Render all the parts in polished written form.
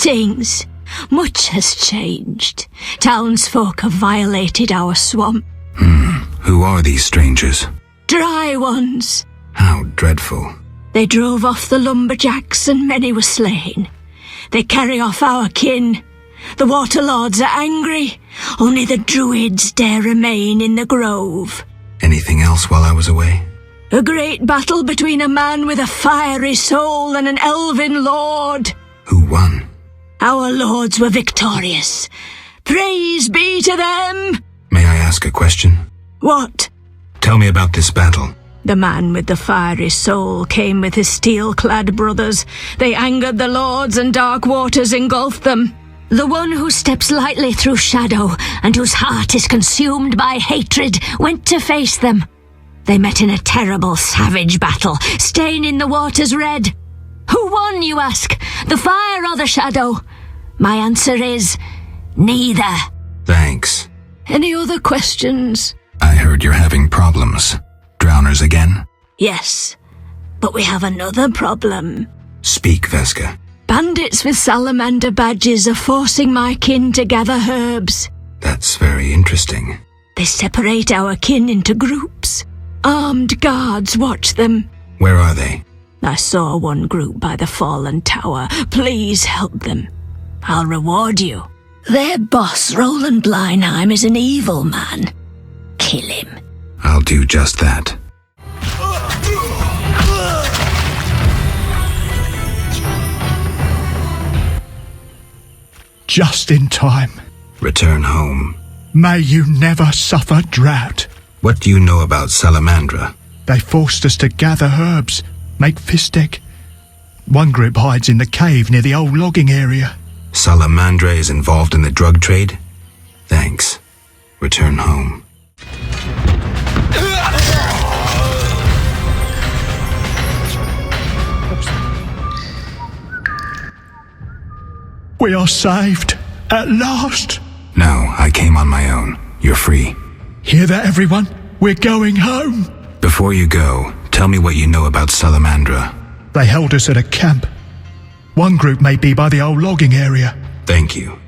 Greetings. Much has changed. Townsfolk have violated our swamp. Who are these strangers? Dry ones. How dreadful. They drove off the lumberjacks and many were slain. They carry off our kin. The water lords are angry. Only the druids dare remain in the grove. Anything else while I was away? A great battle between a man with a fiery soul and an elven lord. Who won? Our lords were victorious. Praise be to them! May I ask a question? What? Tell me about this battle. The man with the fiery soul came with his steel-clad brothers. They angered the lords and dark waters engulfed them. The one who steps lightly through shadow and whose heart is consumed by hatred went to face them. They met in a terrible, savage battle, staining the waters red. Who won, you ask? The fire or the shadow? My answer is neither. Thanks. Any other questions? I heard you're having problems. Drowners again? Yes, but we have another problem. Speak, Veska. Bandits with salamander badges are forcing my kin to gather herbs. That's very interesting. They separate our kin into groups. Armed guards watch them. Where are they? I saw one group by the fallen tower. Please help them. I'll reward you. Their boss, Roland Bleinheim, is an evil man. Kill him. I'll do just that. Just in time. Return home. May you never suffer drought. What do you know about Salamandra? They forced us to gather herbs, make fistic. One group hides in the cave near the old logging area. Salamandra is involved in the drug trade? Thanks. Return home. We are saved, at last. No, I came on my own. You're free. Hear that, everyone? We're going home. Before you go, tell me what you know about Salamandra. They held us at a camp. One group may be by the old logging area. Thank you.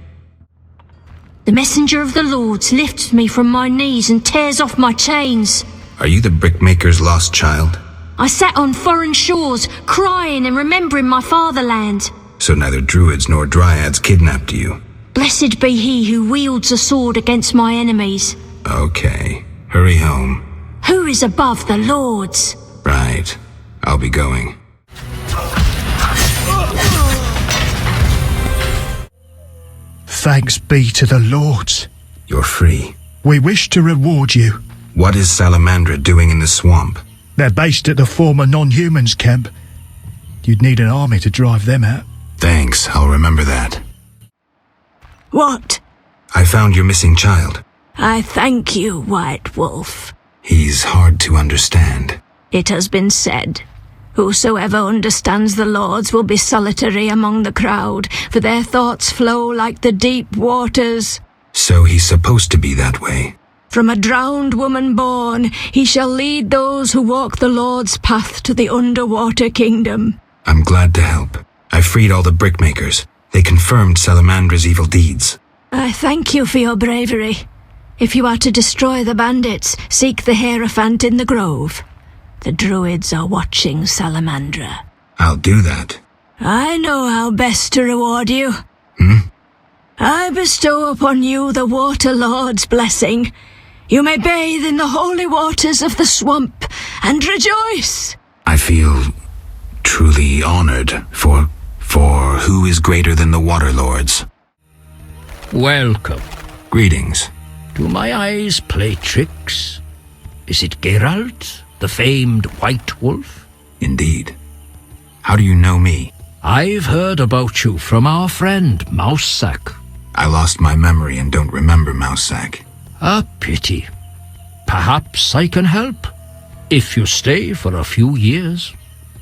The messenger of the lords lifts me from my knees and tears off my chains. Are you the brickmaker's lost child? I sat on foreign shores, crying and remembering my fatherland. So neither druids nor dryads kidnapped you? Blessed be he who wields a sword against my enemies. Okay. Hurry home. Who is above the lords? Right. I'll be going. Thanks be to the lords. You're free. We wish to reward you. What is Salamandra doing in the swamp? They're based at the former non-humans camp. You'd need an army to drive them out. Thanks, I'll remember that. What? I found your missing child. I thank you, White Wolf. He's hard to understand. It has been said, whosoever understands the lords will be solitary among the crowd, for their thoughts flow like the deep waters. So he's supposed to be that way. From a drowned woman born, he shall lead those who walk the Lord's path to the underwater kingdom. I'm glad to help. I freed all the brickmakers. They confirmed Salamandra's evil deeds. I thank you for your bravery. If you are to destroy the bandits, seek the Hierophant in the grove. The druids are watching Salamandra. I'll do that. I know how best to reward you. I bestow upon you the Water Lord's blessing. You may bathe in the holy waters of the swamp and rejoice. I feel truly honored for who is greater than the Water Lords. Welcome. Greetings. Do my eyes play tricks? Is it Geralt, the famed White Wolf? Indeed. How do you know me? I've heard about you from our friend Mousesack. I lost my memory and don't remember Mousesack. A pity. Perhaps I can help, if you stay for a few years.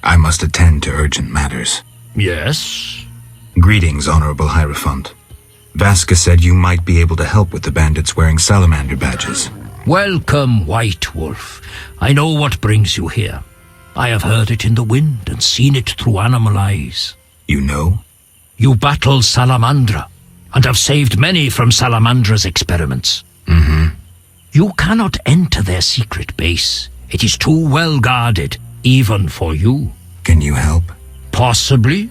I must attend to urgent matters. Yes? Greetings, Honorable Hierophant. Vaska said you might be able to help with the bandits wearing salamander badges. Welcome, White Wolf. I know what brings you here. I have heard it in the wind and seen it through animal eyes. You know? You battled Salamandra, and have saved many from Salamandra's experiments. You cannot enter their secret base. It is too well guarded, even for you. Can you help? Possibly.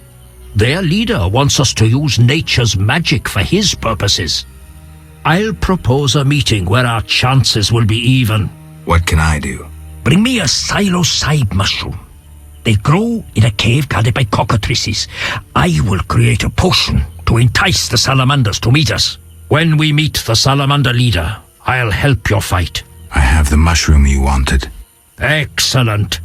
Their leader wants us to use nature's magic for his purposes. I'll propose a meeting where our chances will be even. What can I do? Bring me a psilocybe mushroom. They grow in a cave guarded by cockatrices. I will create a potion to entice the salamanders to meet us. When we meet the salamander leader, I'll help your fight. I have the mushroom you wanted. Excellent.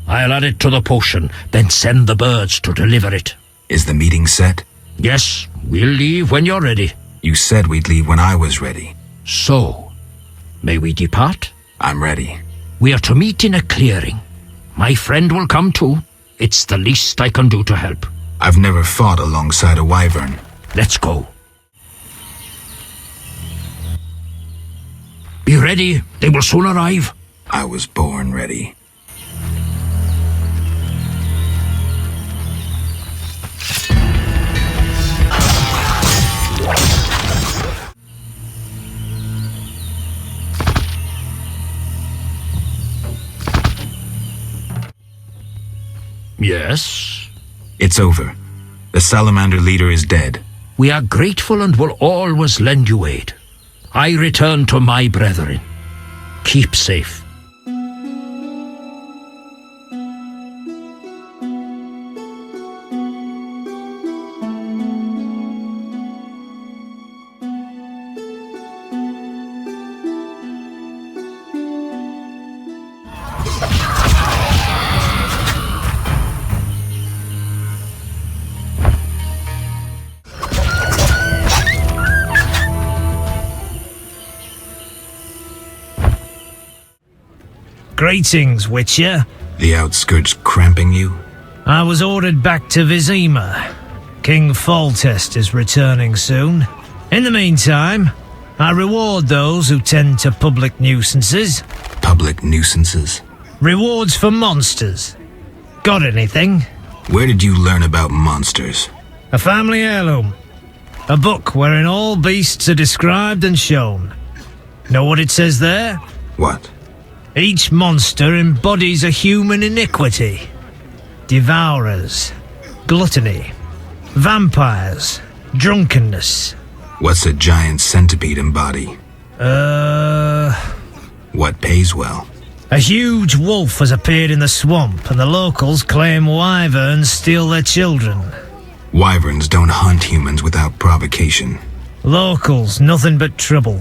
I'll add it to the potion, then send the birds to deliver it. Is the meeting set? Yes, we'll leave when you're ready. You said we'd leave when I was ready. So, may we depart? I'm ready. We are to meet in a clearing. My friend will come too. It's the least I can do to help. I've never fought alongside a wyvern. Let's go. Be ready. They will soon arrive. I was born ready. Yes? It's over. The salamander leader is dead. We are grateful and will always lend you aid. I return to my brethren. Keep safe. Greetings, Witcher. The outskirts cramping you? I was ordered back to Vizima. King Foltest is returning soon. In the meantime, I reward those who tend to public nuisances. Public nuisances? Rewards for monsters. Got anything? Where did you learn about monsters? A family heirloom. A book wherein all beasts are described and shown. Know what it says there? What? Each monster embodies a human iniquity. Devourers, gluttony, vampires, drunkenness. What's a giant centipede embody? What pays well? A huge wolf has appeared in the swamp, and the locals claim wyverns steal their children. Wyverns don't hunt humans without provocation. Locals, nothing but trouble.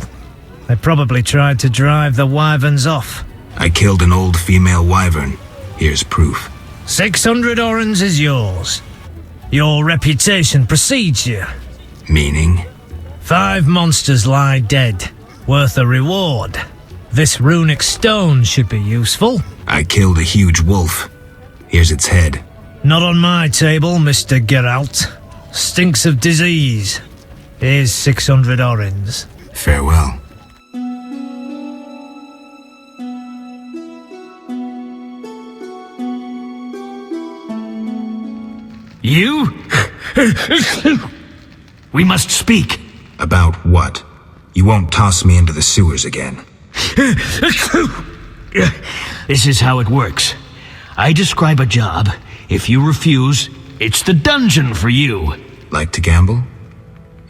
They probably tried to drive the wyverns off. I killed an old female wyvern. Here's proof. 600 orens is yours. Your reputation precedes you. Meaning? 5 monsters lie dead, worth a reward. This runic stone should be useful. I killed a huge wolf. Here's its head. Not on my table, Mr. Geralt. Stinks of disease. Here's 600 orens. Farewell. You? We must speak. About what? You won't toss me into the sewers again. This is how it works. I describe a job. If you refuse, it's the dungeon for you. Like to gamble?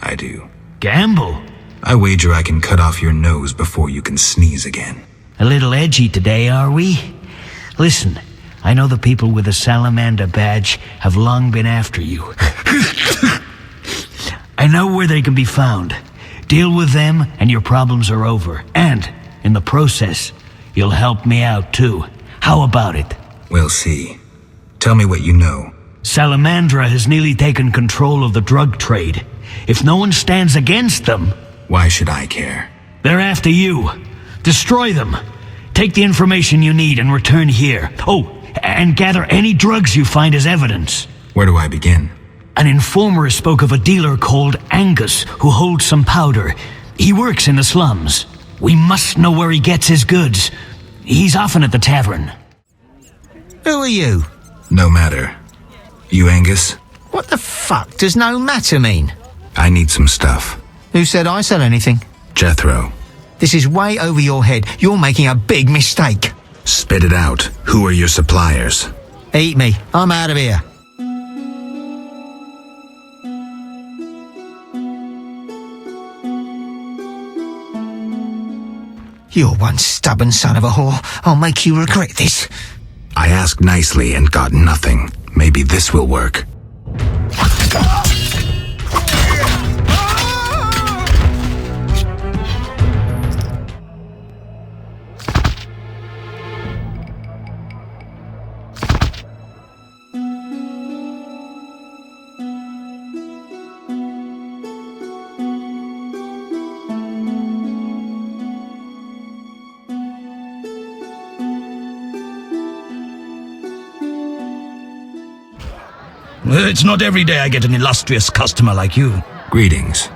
I do. Gamble? I wager I can cut off your nose before you can sneeze again. A little edgy today, are we? Listen, I know the people with the salamander badge have long been after you. I know where they can be found. Deal with them and your problems are over. And, in the process, you'll help me out too. How about it? We'll see. Tell me what you know. Salamandra has nearly taken control of the drug trade. If no one stands against them... Why should I care? They're after you. Destroy them. Take the information you need and return here. Oh, and gather any drugs you find as evidence. Where do I begin? An informer spoke of a dealer called Angus who holds some powder. He works in the slums. We must know where he gets his goods. He's often at the tavern. Who are you? No matter. You Angus? What the fuck does no matter mean? I need some stuff. Who said I sell anything? Jethro. This is way over your head. You're making a big mistake. Spit it out. Who are your suppliers? Eat me. I'm out of here. You're one stubborn son of a whore. I'll make you regret this. I asked nicely and got nothing. Maybe this will work. It's not every day I get an illustrious customer like you. Greetings.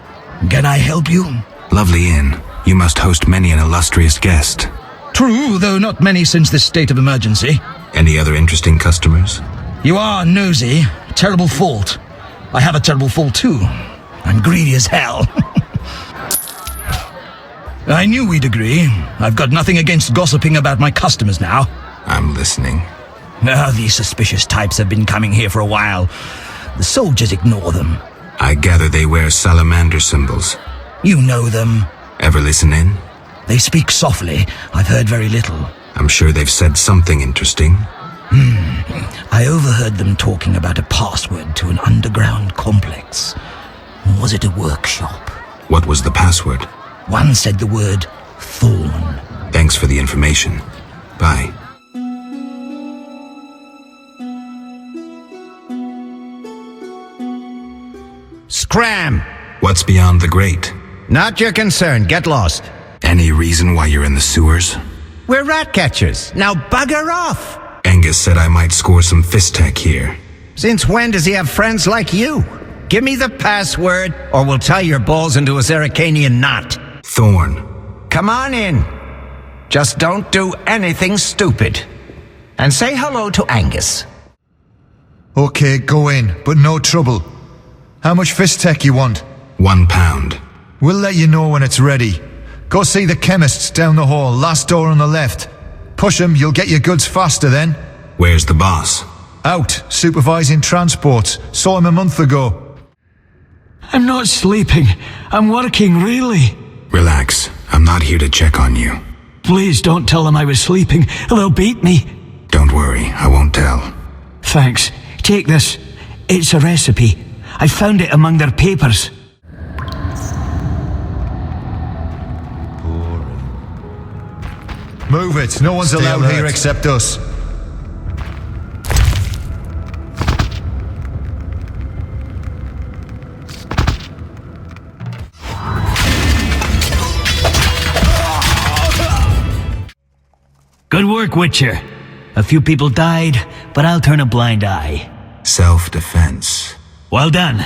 Can I help you? Lovely inn. You must host many an illustrious guest. True, though not many since this state of emergency. Any other interesting customers? You are nosy. Terrible fault. I have a terrible fault too. I'm greedy as hell. I knew we'd agree. I've got nothing against gossiping about my customers now. I'm listening. These suspicious types have been coming here for a while. The soldiers ignore them. I gather they wear salamander symbols. You know them. Ever listen in? They speak softly. I've heard very little. I'm sure they've said something interesting. I overheard them talking about a password to an underground complex. Was it a workshop? What was the password? One said the word thorn. Thanks for the information. Bye. Scram! What's beyond the grate? Not your concern. Get lost. Any reason why you're in the sewers? We're rat catchers. Now bugger off! Angus said I might score some fistech here. Since when does he have friends like you? Give me the password, or we'll tie your balls into a Zeracanian knot. Thorn. Come on in. Just don't do anything stupid. And say hello to Angus. Okay, go in, but no trouble. How much fistech you want? £1. We'll let you know when it's ready. Go see the chemists down the hall, last door on the left. Push 'em, you'll get your goods faster then. Where's the boss? Out, supervising transports. Saw him a month ago. I'm not sleeping. I'm working, really. Relax. I'm not here to check on you. Please don't tell them I was sleeping. They'll beat me. Don't worry, I won't tell. Thanks. Take this. It's a recipe. I found it among their papers. Move it. No one's allowed here except us. Good work, Witcher. A few people died, but I'll turn a blind eye. Self-defense. Well done.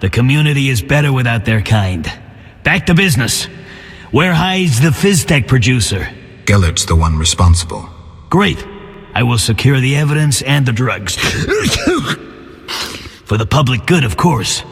The community is better without their kind. Back to business. Where hides the Fizztech producer? Gellert's the one responsible. Great. I will secure the evidence and the drugs. For the public good, of course.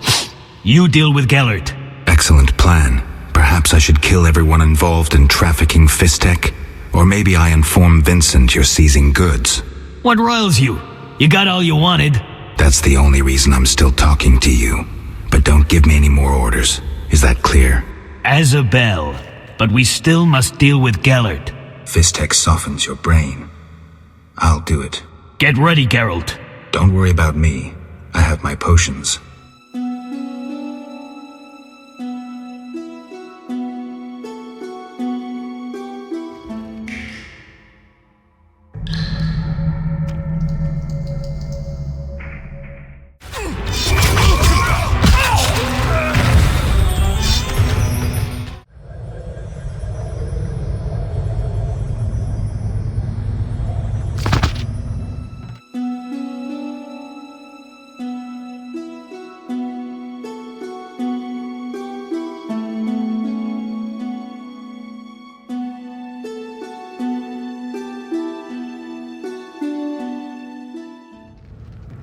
You deal with Gellert. Excellent plan. Perhaps I should kill everyone involved in trafficking Fistech? Or maybe I inform Vincent you're seizing goods. What riles you? You got all you wanted. That's the only reason I'm still talking to you. But don't give me any more orders. Is that clear? As a bell. But we still must deal with Gellert. Fistech softens your brain. I'll do it. Get ready, Geralt. Don't worry about me. I have my potions.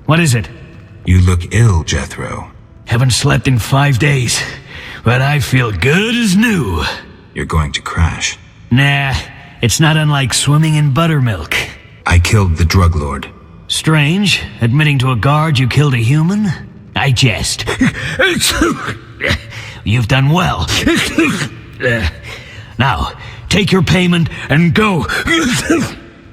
What is it? You look ill, Jethro. Haven't slept in 5 days, but I feel good as new. You're going to crash. Nah, it's not unlike swimming in buttermilk. I killed the drug lord. Strange, admitting to a guard you killed a human? I jest. You've done well. Now, take your payment and go.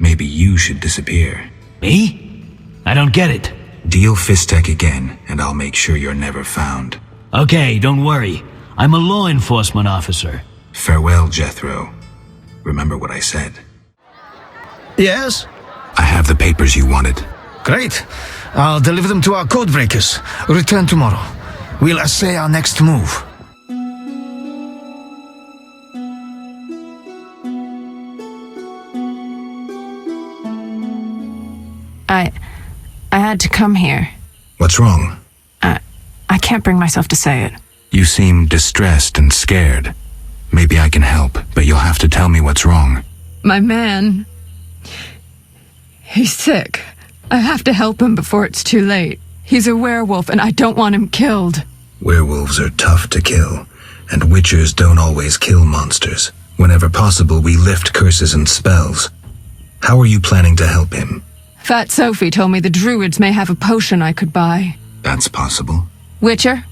Maybe you should disappear. Me? I don't get it. Deal fistech again, and I'll make sure you're never found. Okay, don't worry. I'm a law enforcement officer. Farewell, Jethro. Remember what I said. Yes? I have the papers you wanted. Great. I'll deliver them to our code breakers. Return tomorrow. We'll assay our next move. I had to come here. What's wrong? I can't bring myself to say it. You seem distressed and scared. Maybe I can help, but you'll have to tell me what's wrong. My man... He's sick. I have to help him before it's too late. He's a werewolf and I don't want him killed. Werewolves are tough to kill, and witchers don't always kill monsters. Whenever possible, we lift curses and spells. How are you planning to help him? Fat Sophie told me the druids may have a potion I could buy. That's possible. Witcher?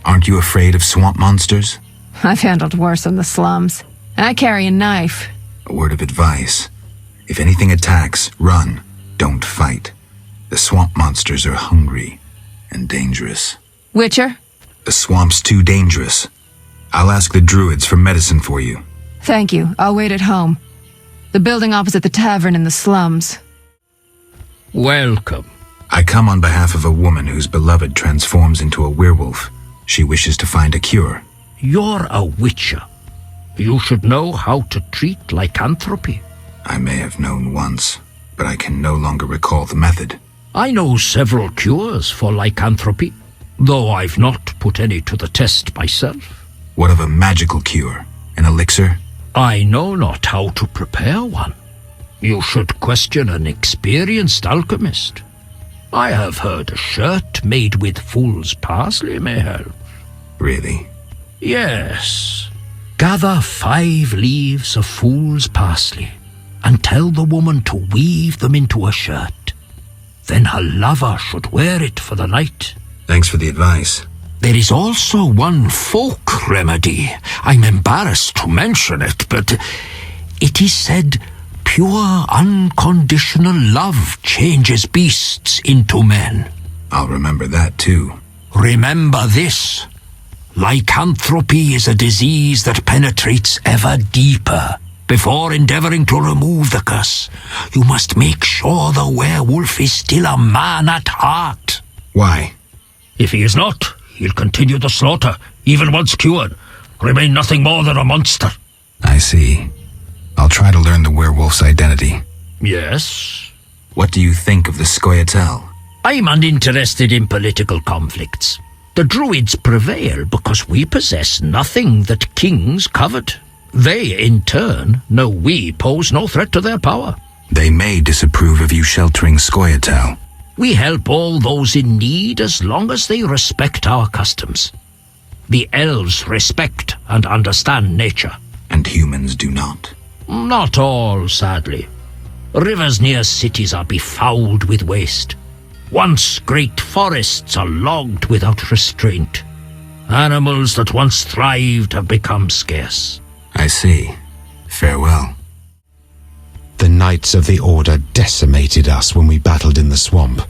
Aren't you afraid of swamp monsters? I've handled worse in the slums. I carry a knife. A word of advice. If anything attacks, run. Don't fight. The swamp monsters are hungry and dangerous. Witcher? The swamp's too dangerous. I'll ask the druids for medicine for you. Thank you. I'll wait at home. The building opposite the tavern in the slums. Welcome. I come on behalf of a woman whose beloved transforms into a werewolf. She wishes to find a cure. You're a witcher. You should know how to treat lycanthropy. I may have known once, but I can no longer recall the method. I know several cures for lycanthropy, though I've not put any to the test myself. What of a magical cure? An elixir? I know not how to prepare one. You should question an experienced alchemist. I have heard a shirt made with fool's parsley may help. Really? Yes. Gather 5 leaves of fool's parsley and tell the woman to weave them into a shirt. Then her lover should wear it for the night. Thanks for the advice. There is also one folk remedy. I'm embarrassed to mention it, but it is said pure, unconditional love changes beasts into men. I'll remember that too. Remember this. Lycanthropy is a disease that penetrates ever deeper. Before endeavoring to remove the curse, you must make sure the werewolf is still a man at heart. Why? If he is not, he'll continue the slaughter, even once cured, remain nothing more than a monster. I see. I'll try to learn the werewolf's identity. Yes? What do you think of the Scoia'tael? I'm uninterested in political conflicts. The druids prevail because we possess nothing that kings covet. They, in turn, know we pose no threat to their power. They may disapprove of you sheltering Scoia'tael. We help all those in need as long as they respect our customs. The elves respect and understand nature. And humans do not. Not all, sadly. Rivers near cities are befouled with waste. Once great forests are logged without restraint. Animals that once thrived have become scarce. I see. Farewell. The Knights of the Order decimated us when we battled in the swamp.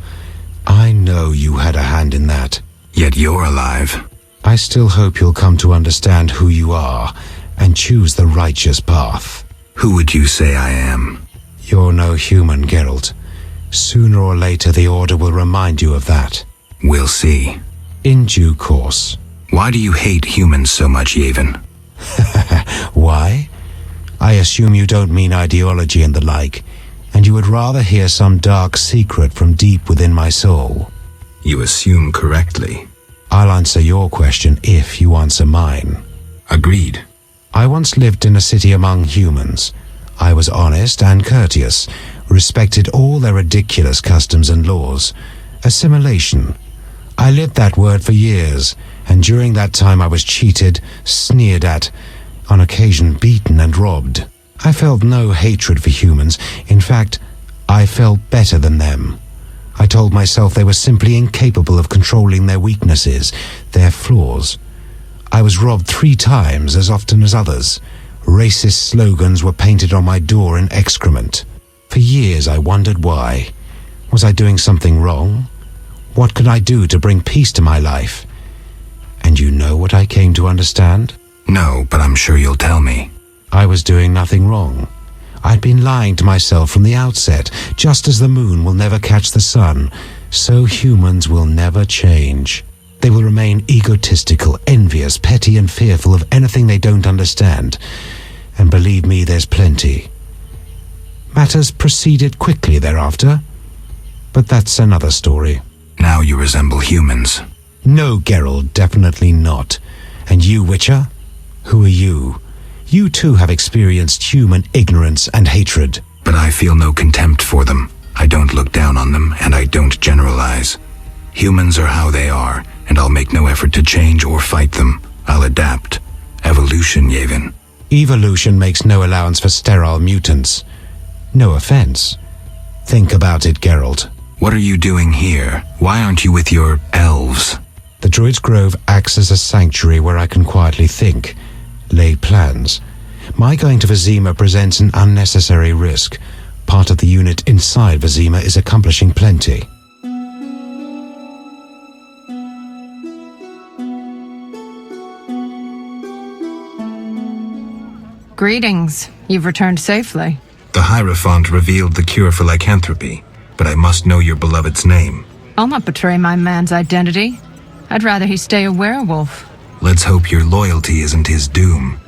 I know you had a hand in that. Yet you're alive. I still hope you'll come to understand who you are and choose the righteous path. Who would you say I am? You're no human, Geralt. Sooner or later the Order will remind you of that. We'll see. In due course. Why do you hate humans so much, Yavin? Why? I assume you don't mean ideology and the like, and you would rather hear some dark secret from deep within my soul. You assume correctly. I'll answer your question if you answer mine. Agreed. I once lived in a city among humans. I was honest and courteous, respected all their ridiculous customs and laws. Assimilation. I lived that word for years, and during that time I was cheated, sneered at, on occasion beaten and robbed. I felt no hatred for humans. In fact, I felt better than them. I told myself they were simply incapable of controlling their weaknesses, their flaws. I was robbed 3 times as often as others. Racist slogans were painted on my door in excrement. For years I wondered why. Was I doing something wrong? What could I do to bring peace to my life? And you know what I came to understand? No, but I'm sure you'll tell me. I was doing nothing wrong. I'd been lying to myself from the outset. Just as the moon will never catch the sun, so humans will never change. They will remain egotistical, envious, petty, and fearful of anything they don't understand. And believe me, there's plenty. Matters proceeded quickly thereafter, but that's another story. Now you resemble humans. No, Geralt, definitely not. And you, Witcher? Who are you? You too have experienced human ignorance and hatred. But I feel no contempt for them. I don't look down on them, and I don't generalize. Humans are how they are, and I'll make no effort to change or fight them. I'll adapt. Evolution, Yevon. Evolution makes no allowance for sterile mutants. No offense. Think about it, Geralt. What are you doing here? Why aren't you with your elves? The Druid's Grove acts as a sanctuary where I can quietly think, lay plans. My going to Vizima presents an unnecessary risk. Part of the unit inside Vizima is accomplishing plenty. Greetings. You've returned safely. The Hierophant revealed the cure for lycanthropy, but I must know your beloved's name. I'll not betray my man's identity. I'd rather he stay a werewolf. Let's hope your loyalty isn't his doom.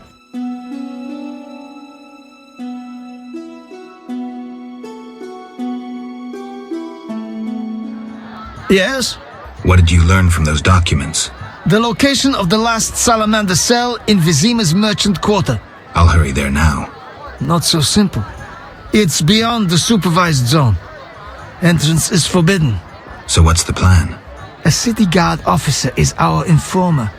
Yes? What did you learn from those documents? The location of the last salamander cell in Vizima's merchant quarter. I'll hurry there now. Not so simple. It's beyond the supervised zone. Entrance is forbidden. So what's the plan? A city guard officer is our informer.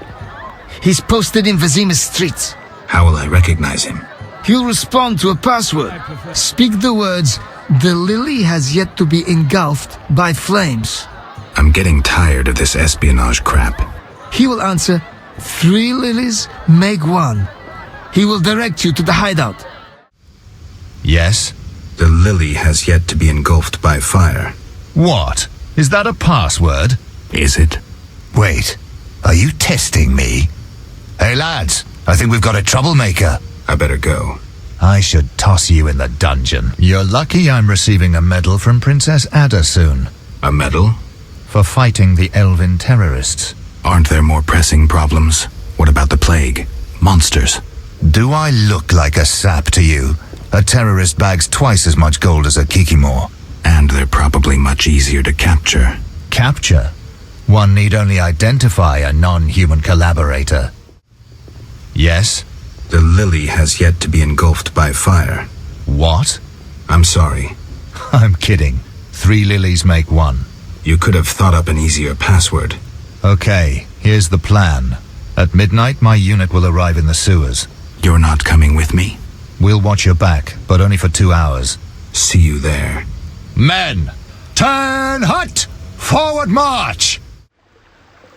He's posted in Vizima's streets. How will I recognize him? He'll respond to a password. Speak the words, "The lily has yet to be engulfed by flames." I'm getting tired of this espionage crap. He will answer, "3 lilies make 1." He will direct you to the hideout. Yes? The lily has yet to be engulfed by fire. What? Is that a password? Is it? Wait, are you testing me? Hey lads, I think we've got a troublemaker. I better go. I should toss you in the dungeon. You're lucky I'm receiving a medal from Princess Ada soon. A medal? For fighting the elven terrorists. Aren't there more pressing problems? What about the plague? Monsters? Do I look like a sap to you? A terrorist bags twice as much gold as a kikimor. And they're probably much easier to capture. Capture? One need only identify a non-human collaborator. Yes? The lily has yet to be engulfed by fire. What? I'm sorry. I'm kidding. 3 lilies make 1. You could have thought up an easier password. Okay, here's the plan. At midnight, my unit will arrive in the sewers. You're not coming with me? We'll watch your back, but only for 2 hours. See you there. Men, turn hut! Forward march!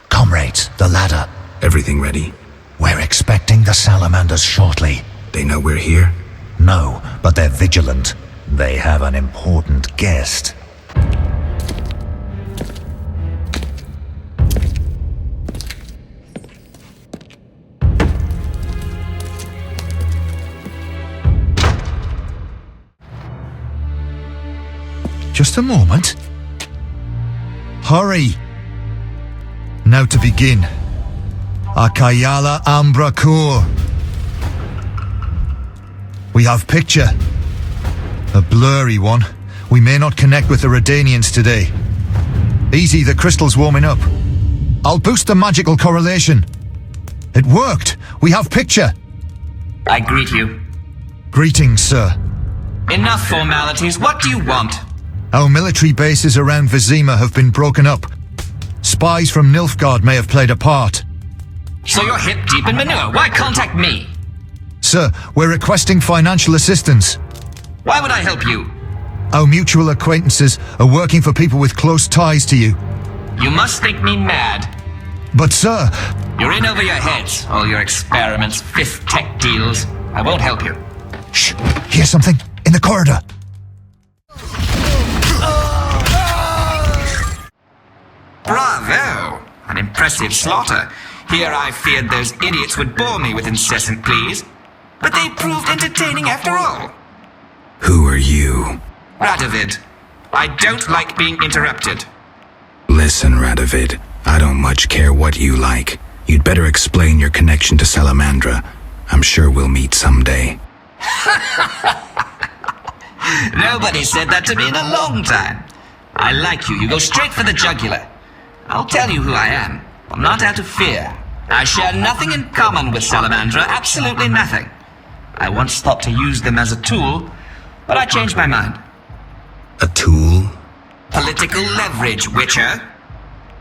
Comrades, the ladder. Everything ready? We're expecting the salamanders shortly. They know we're here? No, but they're vigilant. They have an important guest. Just a moment. Hurry! Now to begin. Akayala Ambra Kur. We have picture. A blurry one. We may not connect with the Redanians today. Easy, the crystal's warming up. I'll boost the magical correlation. It worked! We have picture! I greet you. Greetings, sir. Enough formalities. What do you want? Our military bases around Vizima have been broken up. Spies from Nilfgaard may have played a part. So you're hip deep in manure. Why contact me? Sir, we're requesting financial assistance. Why would I help you? Our mutual acquaintances are working for people with close ties to you. You must think me mad. But sir... You're in over your heads. All your experiments, fifth tech deals. I won't help you. Shh! Hear something? In the corridor! Bravo! An impressive slaughter. Here I feared those idiots would bore me with incessant pleas. But they proved entertaining after all. Who are you? Radovid. I don't like being interrupted. Listen, Radovid. I don't much care what you like. You'd better explain your connection to Salamandra. I'm sure we'll meet someday. Nobody said that to me in a long time. I like you. You go straight for the jugular. I'll tell you who I am. I'm not out of fear. I share nothing in common with Salamandra, absolutely nothing. I once thought to use them as a tool, but I changed my mind. A tool? Political leverage, Witcher.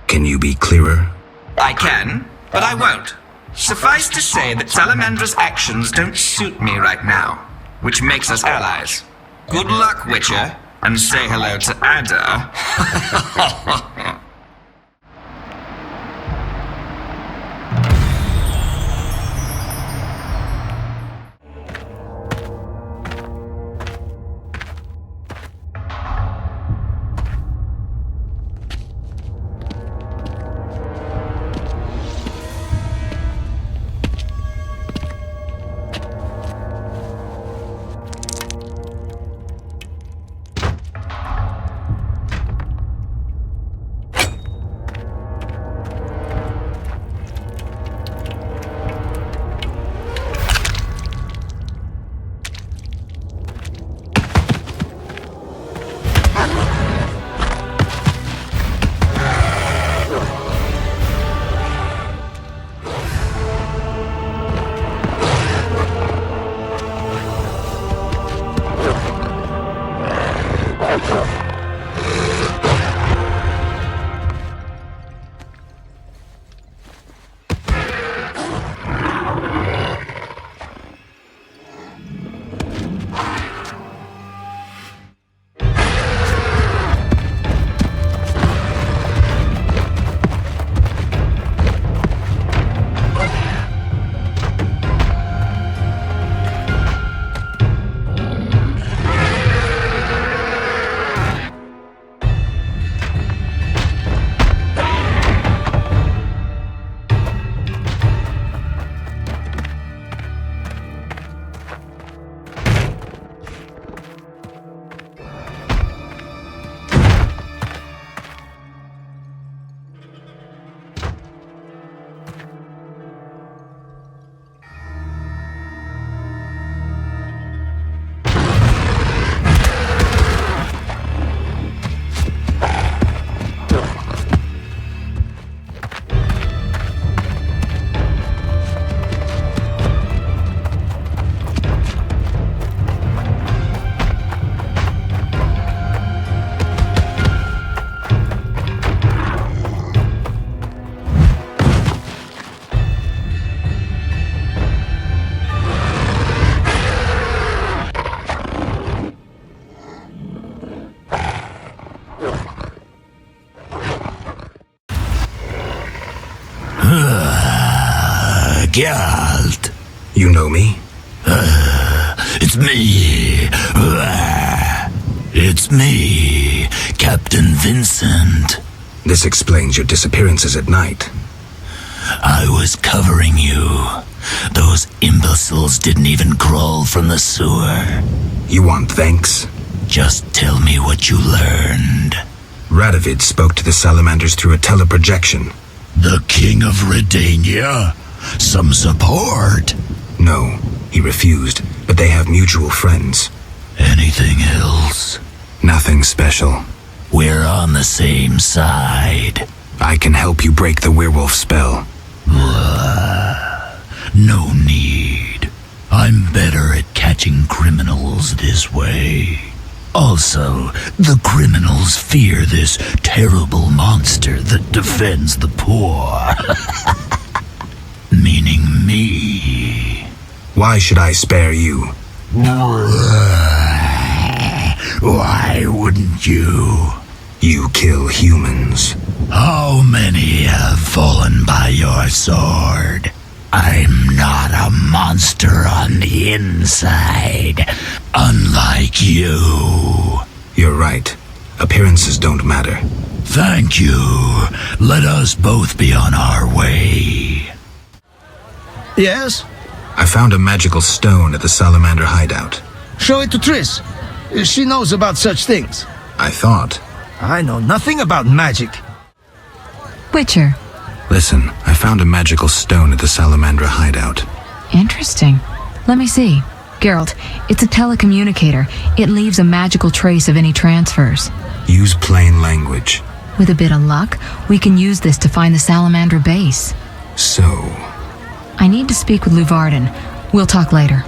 Can you be clearer? I can, but I won't. Suffice to say that Salamandra's actions don't suit me right now, which makes us allies. Good luck, Witcher, and say hello to Ada. Geralt. You know me? It's me. It's me, Captain Vincent. This explains your disappearances at night. I was covering you. Those imbeciles didn't even crawl from the sewer. You want thanks? Just tell me what you learned. Radovid spoke to the salamanders through a teleprojection. The King of Redania? Some support? No, he refused, but they have mutual friends. Anything else? Nothing special. We're on the same side. I can help you break the werewolf spell. No need. I'm better at catching criminals this way. Also, the criminals fear this terrible monster that defends the poor. Meaning me. Why should I spare you? Why wouldn't you? You kill humans. How many have fallen by your sword? I'm not a monster on the inside, unlike you. You're right. Appearances don't matter. Thank you. Let us both be on our way. Yes? I found a magical stone at the salamander hideout. Show it to Triss. She knows about such things. I thought. I know nothing about magic. Witcher. Listen, I found a magical stone at the salamander hideout. Interesting. Let me see. Geralt, it's a telecommunicator. It leaves a magical trace of any transfers. Use plain language. With a bit of luck, we can use this to find the salamander base. So... I need to speak with Luvarden. We'll talk later.